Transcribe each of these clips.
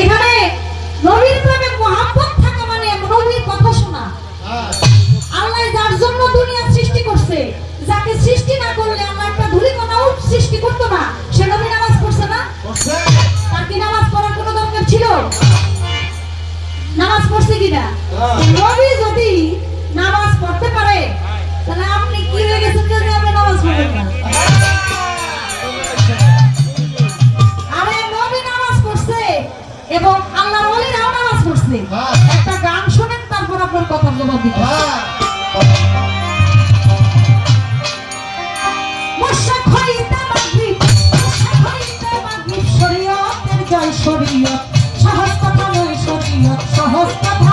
এখানে নবীর প্রেমে মুহাব্বত থাকা মানে নবীর কথা শোনা। আল্লাহ যার জন্য দুনিয়া সৃষ্টি করছে, যাকে সৃষ্টি না করলে আল্লাহ একটা ধূলিকণাও সৃষ্টি করতো না, সে নবী নামাজ পড়ছে না? তার কি নামাজ পড়ার কোনো দরকার ছিল? নামাজ পড়ছে কিনা? নবী যদি নামাজ পড়তে পারে তাহলে আপনি কি হয়ে গেছেন যদি আপনি নামাজ পড়েন না? আরে নবী নামাজ পড়ছে এবং আল্লাহর ওলিরাও নামাজ পড়ছে। একটা গান শুনেন, তারপর আপনার কথার জবাব দিতে। মুশরিক হইতে মাগরিব, মুশরিক হইতে মাগরিব, শরীয়তের জয় শরীয়ত, সহজ কথা নয় শরীয়ত, সহজ কথা।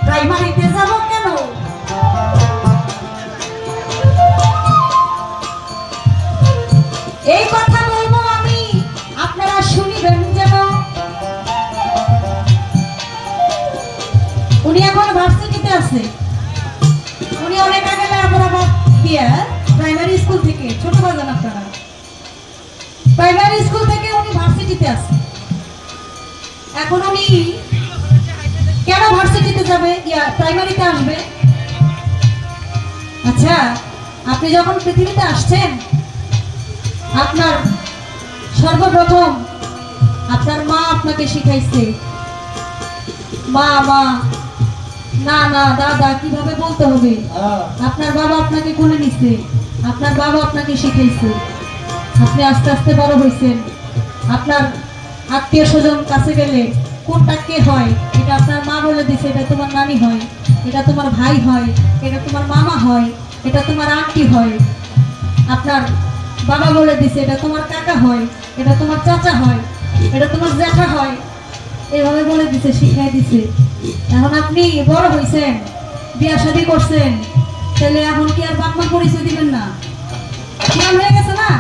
প্রাইমারিতে যাব কেন? আছে, উনি অনেক আগে লেখাপড়া বাদ দিয়ে প্রাইমারি স্কুল থেকে, ছোট বাজান আপনারা, প্রাইমারি স্কুল থেকে উনি ভার্সিটিতে আছে। এখন উনি কেন ভার্সিটিতে যাবে, প্রাইমারিতে আসবে? আচ্ছা, আপনি যখন পৃথিবীতে আসছেন, আপনার সর্বপ্রথম আপনার মা আপনাকে শিখাইছে মা মা, না না, দাদা কিভাবে বলতে হবে। আপনার বাবা আপনাকে কোলে নিছে, আপনার বাবা আপনাকে শিখাইছে। আপনি আস্তে আস্তে বড় হয়েছেন। আপনার আত্মীয় স্বজন কাছে গেলে কোনটা কে হয় এটা আপনার মা বলে দিছে, এটা তোমার নানি হয়, এটা তোমার ভাই হয়, এটা তোমার মামা হয়, এটা তোমার আন্টি হয়। আপনার বাবা বলে দিছে এটা তোমার কাকা হয়, এটা তোমার চাচা হয়, এটা তোমার জ্যাঠা হয়। এইভাবে বলে দিছে, শিখাই দিছে। এখন আপনি বড় হয়েছেন, বিয়া শাদী করছেন, তাহলে এখন কি আর বাপ মা পরিচয় দিবেন না? পুরান হয়ে গেছে না?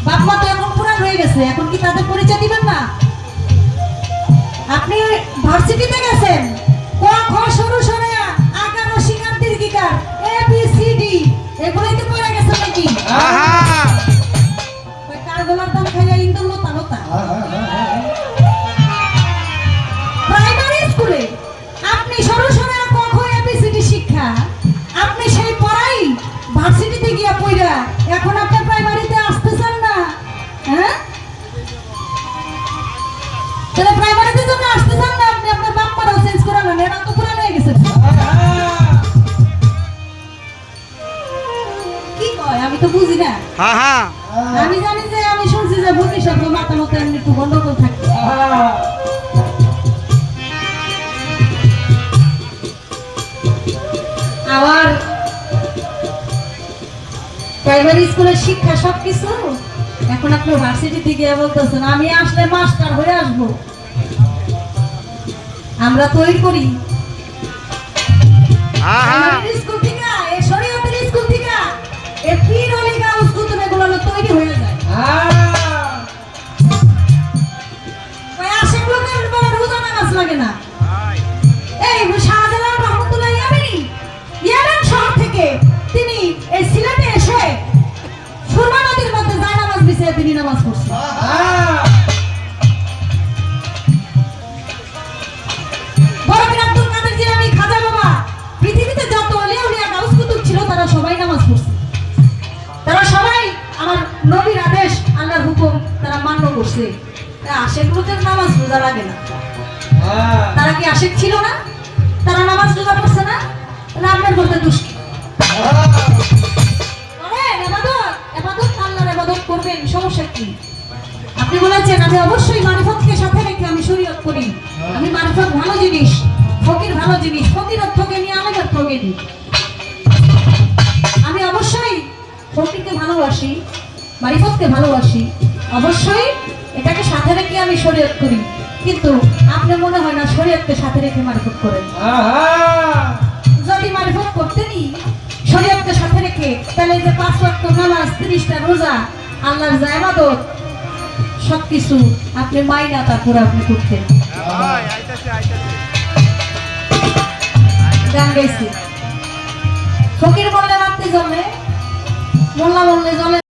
বাপ মা তো এখন পুরান হয়ে গেছে, এখন কি তাদের পরিচয় দিবেন না? আপনি ভার্সিটিতে গেছেন, ক খ সরু সরে আকার ও শিকার দীর্ঘিকার এ বি সি ডি এগুলোই তো পড়ে গেছে নাকি? ওই কারগোলার দাম খাইয়া ইন্দুর লতা লতা। প্রাইমারি স্কুলে আপনি সরু সরে ক খ এ বি সি ডি শিক্ষা আপনি সেই পড়াই ভার্সিটিতে গিয়া পড়া, এখন আপনি প্রাইমারিতে আসতেছেন না? হ্যাঁ, তাহলে প্রাইমারিতে যখন আসতেছেন না, আপনি আপনার বাপ মারাও চেঞ্জ করে নেন, এরা তো পুরান হয়ে গেছে। কি কয় আমি তো বুঝি না। আমি জানি যে, আমি শুনছি যে বুদ্ধি শব্দ মাথা মতো এমনি একটু গন্ডগোল থাকে। আবার প্রাইমারি স্কুলের শিক্ষা সবকিছু এখন আপনি ভার্সিটিতে গিয়ে বলতেছেন আমি আসলে মাস্টার হয়ে আসবো। আমরা তৈরি করি স্কুল থেকে, শরীয়তের স্কুল থেকে, পীর ওলি গাউস কুতুব এগুলো তৈরি হয়ে যায়। আশেক লোকের বলে রোজা নামাজ লাগে না। এই শাহজালাল রহমতুল্লাহ ইয়ামেন শহর থেকে তিনি এই সিলেটে এসে সুরমা নদীর মধ্যে যায় নামাজ বিছিয়ে তিনি নামাজ পড়ছেন। বড় পীর আব্দুল কাদের জিলানী, খাজা বাবা, পৃথিবীতে যত ওলিয়া উলিয়া গাউস কুতুব ছিল তারা সবাই নামাজ পড়ছে। তারা সবাই আমার নবীর আদেশ, আল্লাহর হুকুম তারা মান্য করছে। আশেক লোকের নামাজ রোজা লাগে না। তারা কি আশেক ছিল না? তারা নামাজ রোজা পড়ছে না? আপনার বলতে দুষ্টি আল্লাহর ইবাদত করবেন, সমস্যা কি? আপনি বলেছেন আমি অবশ্যই মারিফতকে সাথে রেখে আমি শরীয়ত করি। আমি মারিফত ভালো জিনিস, ফকির ভালো জিনিস, ফকিরত ঠকেনি, আলেমত ঠকেনি। আমি অবশ্যই ফকিরকে ভালোবাসি, মারিফতকে ভালোবাসি, অবশ্যই এটাকে সাথে রেখে আমি শরীয়ত করি। কিন্তু আপনি মনে হয় না শরীয়তকে সাথে রেখে মারিফত করেন। যদি মারিফত করতেনই শরীয়তকে সাথে রেখে, তাহলে যে 5 ওয়াক্ত নামাজ, 30টা রোজা, আল্লাহর ইবাদত সবকিছু আপনি মাইনা তারপরে আপনি করতেন। গান গাইছি, ফকির বললে রাত্রি জলে, মোল্লা বললে জলে।